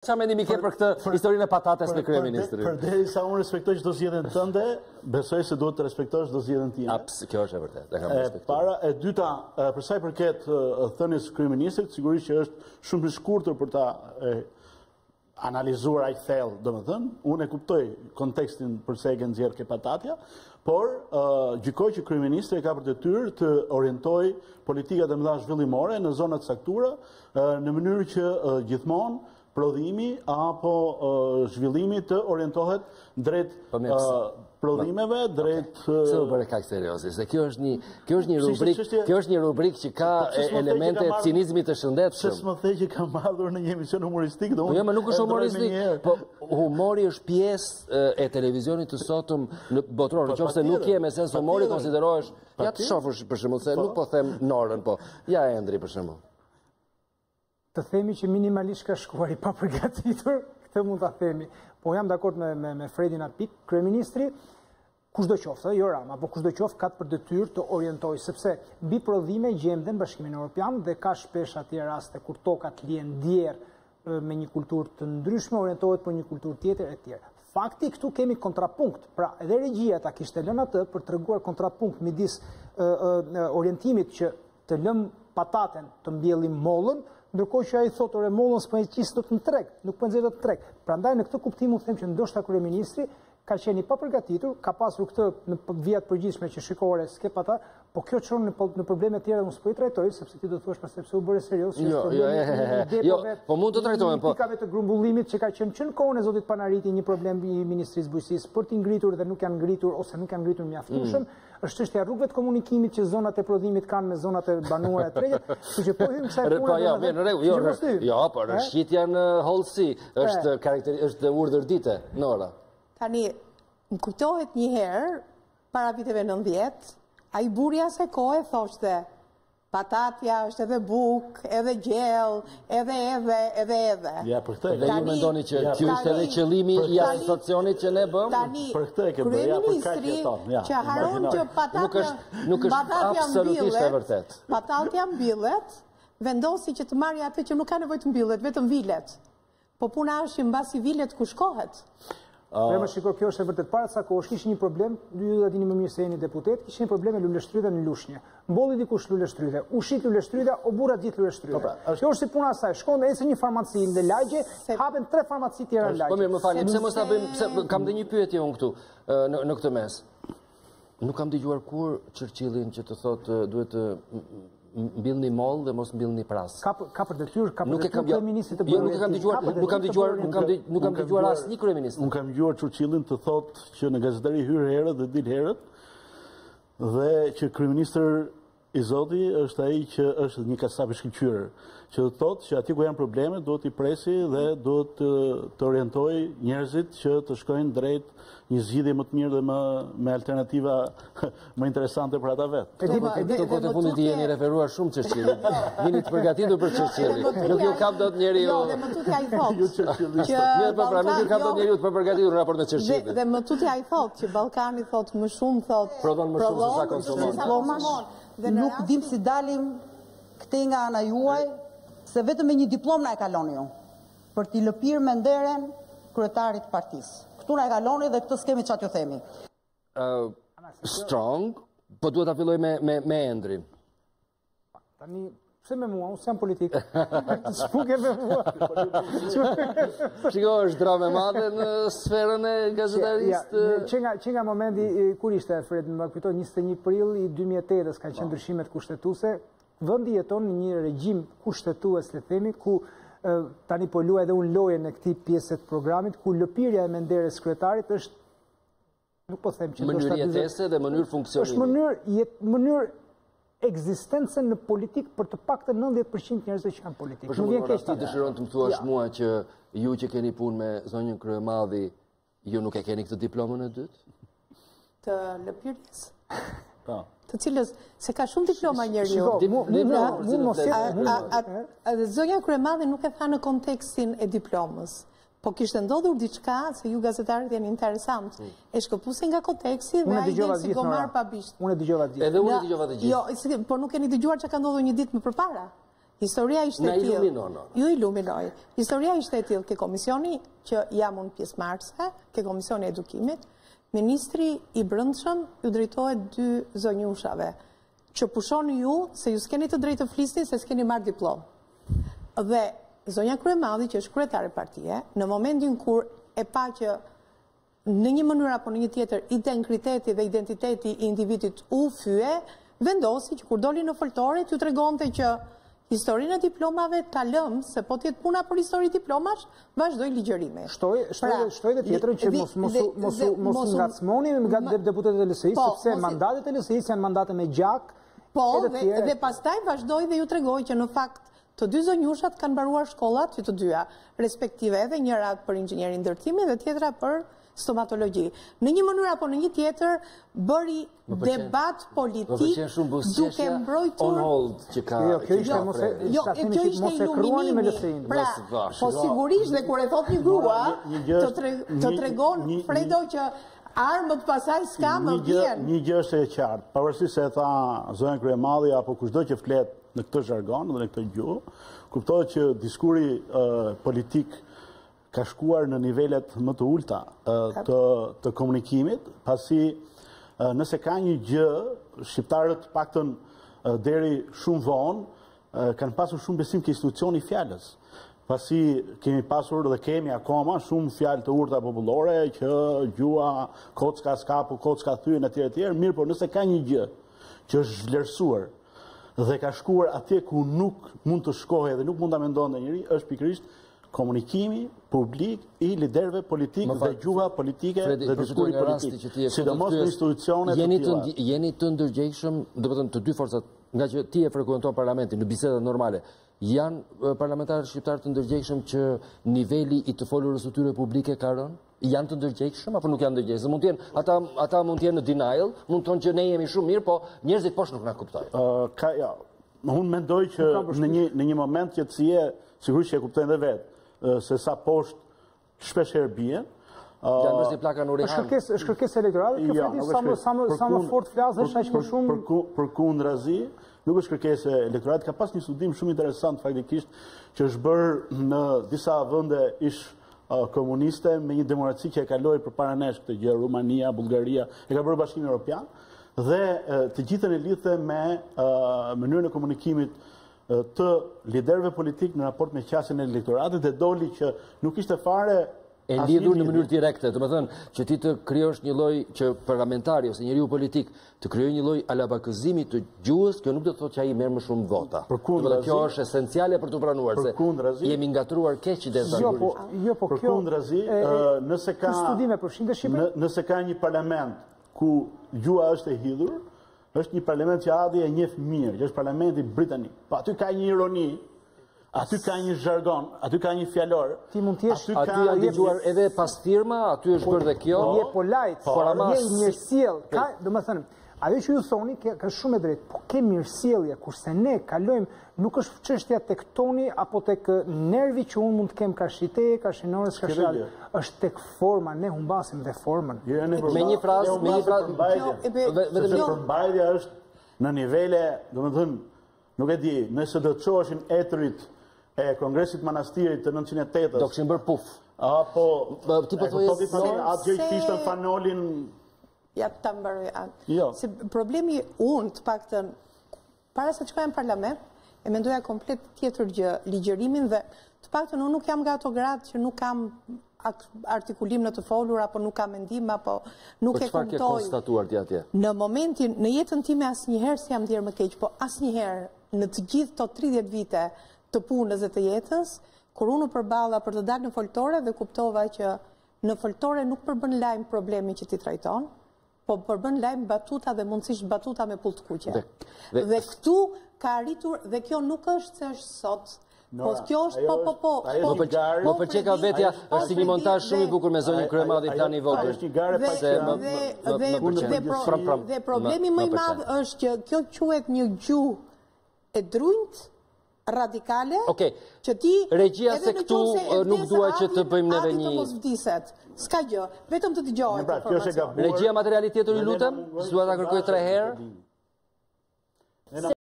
Qa mendimi ke për këtë historinë e patates të kryeministrit? Përderisa unë respektoj çdo zgjedhjen tënde, besoj se duhet të respektosh çdo zgjedhjen time. Kjo është e vërtetë, e kam respektuar. E dyta, për sa i përket thënies së kryeministrit, sigurisht që është shumë i shkurtër për ta analizuar aq thellë, domethënë, unë e kuptoj kontekstin pse e ke nxjerrë ke patatja, por gjykoj që kryeministri ka për detyrë të orientojë politikat e mëdha zhvillimore në zona të saktura në mënyrë që gjithmonë prodhimi apo zhvillimi të orientohet drejt prodhimeve, drejt... Se më bëre kaq seriozi, se kjo është një rubrik që ka elemente të cinizmit të shëndetshëm. Se s'më the që kam ardhur në një emision humoristik, dhe unë... Jo, nuk është humoristik, po humori është pjesë e televizionit të sotëm në botëror, nëse nuk je me sens humori, konsiderohesh... Ja të shofësh për shembull, se nuk po them Norën, po ja Endri për shembull. Të themi që minimalisht ka shkuar i papërgatitur, këtë mund ta themi. Po jam dakord me Fredin Apik, kryeministri, kushdo qoftë, jo Rama, po kushdo qoftë ka për detyrë të orientojë, sepse mbi prodhime gjenden Bashkimin Evropian dhe ka shpesh atje raste kur tokat lihen djerë me një kulturë të ndryshme, orientohet për një kulturë tjetër e tjerë. Fakti këtu kemi kontrapunkt, pra edhe regjia ta kishte lënë atë për treguar kontrapunkt midis orientimit që të lëm pataten të mbjellim mollën, ndërkohë që ai thotë ore mollën s'po e qis dot në treg, nuk po nxjerr dot në treg. Prandaj në këtë kuptim u them që ndoshta kryeministri ka qenë i papërgatitur, ka pasur këtë në vijat përgjithshme që shikore s'ke pata, po kjo çon në probleme të tjera unë s'po i trajtoj sepse ti do të thuash pastaj pse u bëre serioz. Jo, po mund të trajtojmë, po pikave të grumbullimit që ka qenë që në kohën e zotit Panariti një problem i Ministrisë Bujqësisë për t'i ngritur dhe nuk janë ngritur ose nuk janë ngritur mjaftueshëm, është çështja e rrugëve të komunikimit që zonat e prodhimit kanë me zonat e banuara të tregut, kështu që po hym kësaj pune. Po jo, në rregull, jo, por shqitja në hollësi është urdhërdite, Nora. Tani, më kujtohet një herë, para viteve 90, ai burja se kohë thoshte, patatja është edhe buk, edhe gjell, edhe. Ja, për këtë. Dhe ju mendoni që kjo ishte edhe qëllimi i asociacionit që ne bëm? Tani, për këtë e ke bërë, ja, për kaq jeton. Që haron që nuk është absolutisht e vërtet. Patatja mbillet, vendosi që të marrë atë që nuk ka nevojë të mbillet, vetëm vilet. Po puna është që mbasi vilet ku shkohet. Prema shiko, kjo është e vërtet. Para sa kohësh kishte një problem, ju do ta dini më mirë se jeni deputet, kishte një problem me luleshtrydhe në Lushnjë. Mbolli dikush luleshtrydhe, ushit luleshtrydhe, o burra gjithë luleshtrydhe. Kjo është si puna e saj. Shkon ecën një farmaci në Lagje, hapen 3 farmaci tjera në Lagje. Po mirë, më falni, pse mos ta bëjmë, kam dhe një pyetje unë këtu në këtë mes. Nuk kam dëgjuar kur Churchillin që të thotë duhet të mbillni moll dhe mos mbillni pras. Ka për detyrë, kryeministri të bëjë. Nuk kam dëgjuar asnjë kryeminist. Unë kam dëgjuar Churchillin të thotë që në gazetari hyr herët dhe dil herët dhe që kryeministër i zoti është ai që është një kasap i shkëlqyer, që do të thotë që aty ku janë probleme duhet i presi dhe duhet të orientojë njerëzit që të shkojnë drejt një zgjidhje më të mirë dhe me alternativa më interesante për ata vetë. Këto kohë fundit i jeni referuar shumë Churchillit. Jeni të përgatitur për Churchillin. Nuk ju kap dot njeriu. Jo, dhe më tutje ai thotë. Mirë, po pra, nuk ju kap dot njeriu të përgatitur në raport me Churchillin. Dhe më tutje ai thotë që Ballkani thotë më shumë thotë prodhon më shumë se sa konsumon. Nuk dim si dalim këtej nga ana juaj, se vetëm me një diplomë na e kaloni ju, për t'i lëpirë me nderen kryetarit partisë. Këtu na e kaloni dhe këtë s'kemi çfarë t'ju themi. Strong, po duhet ta filloj me Endrin. Tani, pse me mua? Unë s'jam politik. S'puke me mua. Shiko, është dramë e madhe në sferën e gazetarisë. Që nga momenti, kur ishte, Fred, më kujtoj 21 prill i 2008-s ka qenë ndryshimet kushtetuese, vendi jeton në një regjim kushtetues, le themi, ku tani po luaj edhe unë loje në këtij pjesë të programit, ku lëpirja e menderes kryetarit është, nuk po them që mënyrë jetese dhe mënyrë funksionimi. Është mënyrë ekzistencën në politik për të paktën 90% njerëzve që kanë politikë. Për shembull, ti dëshiron të më thuash mua që ju që keni punë me zonjën Kryemadhi, ju nuk e keni këtë diplomën e dytë? Të lëpirjes. Të cilës, se ka shumë diploma njeriu. Zonja Kryemadhi nuk e tha në kontekstin e diplomës. Po kishte ndodhur diçka, se ju gazetarët janë interesant, e shkëpusin nga konteksti dhe ai del si gomar pa bisht. Unë e dëgjova gjithë. Edhe unë e dëgjova të gjithë. Jo, por nuk keni dëgjuar çka ka ndodhur një ditë më përpara. Historia ishte Na e tillë. iluminon. Ju iluminoj. Historia ishte e tillë ke komisioni që jam unë pjesëmarrëse, ke komisioni e edukimit, ministri i brendshëm ju drejtohet 2 zonjushave që pushoni ju se ju s'keni të drejtë të flisni se s'keni marrë diplomë. Dhe zonja Kryemadhi, që është kryetare partie, në momentin kur e pa që në një mënyrë apo në një tjetër integriteti dhe identiteti i individit u fye, vendosi që kur doli në foltore t'ju tregonte që historinë e diplomave ta lëm, se po t'jetë puna për histori diplomash, vazhdoj ligjërimi. Shtoj dhe tjetrën që mos ngacmoni nga deputetët e LSI, sepse mandatet e LSI janë mandate me gjak. Po, dhe pastaj vazhdoj dhe ju tregoj që në fakt të 2 zonjushat kanë mbaruar shkollat që të dyja, respektive edhe njëra për inxhinieri ndërtimi dhe tjetra për stomatologji. Në një mënyrë apo në një tjetër bëri debat politik duke mbrojtur on hold që ka. Kjo ishte mos e kruani me LSI-n. Pra, po sigurisht dhe kur e thot një grua, të tregon Fredo që armët pasaj s'ka më vjen. Një gjë është e qartë, pavarësisht se e tha zonja Kryemadhi apo kushdo që flet në këtë zhargon dhe në këtë gjuhë, kuptohet që diskuri politik ka shkuar në nivelet më të ulta të komunikimit, pasi nëse ka një gjë, shqiptarët paktën deri shumë vonë kanë pasur shumë besim ke institucioni fjalës. Pasi kemi pasur dhe kemi akoma shumë fjalë të urta popullore që gjua kocka skapu, kocka thyen etj. Mirë, por nëse ka një gjë që është vlerësuar dhe ka shkuar atje ku nuk mund të shkohej dhe nuk mund ta mendonte njëri, është pikërisht komunikimi publik i liderëve politik dhe gjuha politike dhe diskuri politik, sidomos në institucionet të tilla. Jeni të ndërgjegjshëm, do të thënë të 2 forcat, nga që ti e frekuenton parlamentin në biseda normale, janë parlamentarët shqiptarë të ndërgjegjshëm që niveli i të folurës së tyre publike ka rënë? Janë të ndërgjegjshëm apo nuk janë ndërgjegjshëm? Mund të jenë ata mund të jenë në denial, mund të thonë që ne jemi shumë mirë, po njerëzit poshtë nuk na kuptojnë. Unë mendoj që në një moment qetësie, sigurisht që e kuptojnë dhe vetë, se sa poshtë shpesh herë bie. Janë bërë si plaka në Urihan. Është kërkesë elektorale, kjo fletë sa më fort flasësh, aq më shumë. Përkundrazi, nuk është kërkesë elektorale, ka pas një studim shumë interesant faktikisht që është bërë në disa vende ish komuniste me një demokraci që e kaloi përpara nesh këtë gjë, Rumania, Bullgaria, e ka bërë Bashkimi Evropian dhe të gjithën e lidhte me mënyrën e komunikimit të liderëve politik në raport me qasjen e elektoratit dhe doli që nuk ishte fare e lidhur në mënyrë direkte, do të thënë që ti të krijosh një lloj që parlamentari ose njeriu politik të krijojë një lloj alabakëzimi të gjuhës, kjo nuk do të thotë që ai merr më shumë vota. Kjo është esenciale për të pranuar se jemi ngatruar keq i desargurisht. Jo, po kjo përkundrazi, nëse ka një parlament ku gjuha është e hidhur, është një parlament që Adi e njeh mirë, që është parlamenti britanik. Po aty ka një ironi, aty ka një zhargon, aty ka një fjalor. Ti mund të jesh aty janë dëgjuar edhe pas firma, aty është bërë dhe kjo. Je polite, je mirësjell. Ka, domethënë, ajo që ju thoni ka shumë e drejtë, po ke mirësjellje, kurse ne kalojmë, nuk është çështja tek toni apo tek nervi që unë mund të kem kashite, kashinorës, kashali. Është tek forma, ne humbasim dhe formën. Me një frazë, përmbajtja është në nivele, domethënë, nuk e di, nëse do të çoheshin etrit e Kongresit Manastirit të 908-s. Do kishin bërë puf. Apo ti po thua atë që kishte fanolin. Ja ta mbaroj atë. Se problemi unë të paktën para se të shkoj në parlament e mendoja komplet tjetër gjë, ligjërimin dhe të paktën unë nuk jam nga ato gratë që nuk kam artikulim në të folur apo nuk kam mendim apo nuk e kuptoj. Po çfarë ke konstatuar ti atje? Në momentin, në jetën time asnjëherë s'jam ndier më keq, po asnjëherë në të gjithë to 30 vite të punës dhe të jetës, kur unë përballa për të dalë në foltore dhe kuptova që në foltore nuk përbën lajm problemin që ti trajton, po përbën lajm batuta dhe mundësisht batuta me pull të kuqe. Dhe këtu ka arritur, dhe kjo nuk është se është sot, po kjo është po. Më pëlqej ka vetja, është si një montazh shumë i bukur me zonjën Kryemadhi tani vogël. Dhe problemi më i madh është që kjo quhet një gjuhë e drunjt, radikale, që ti regjia se këtu nuk dua që të bëjmë neve një s'ka gjë, vetëm të dëgjohet. Regjia materiali tjetër, ju lutem, s'dua ta kërkoj 3 herë.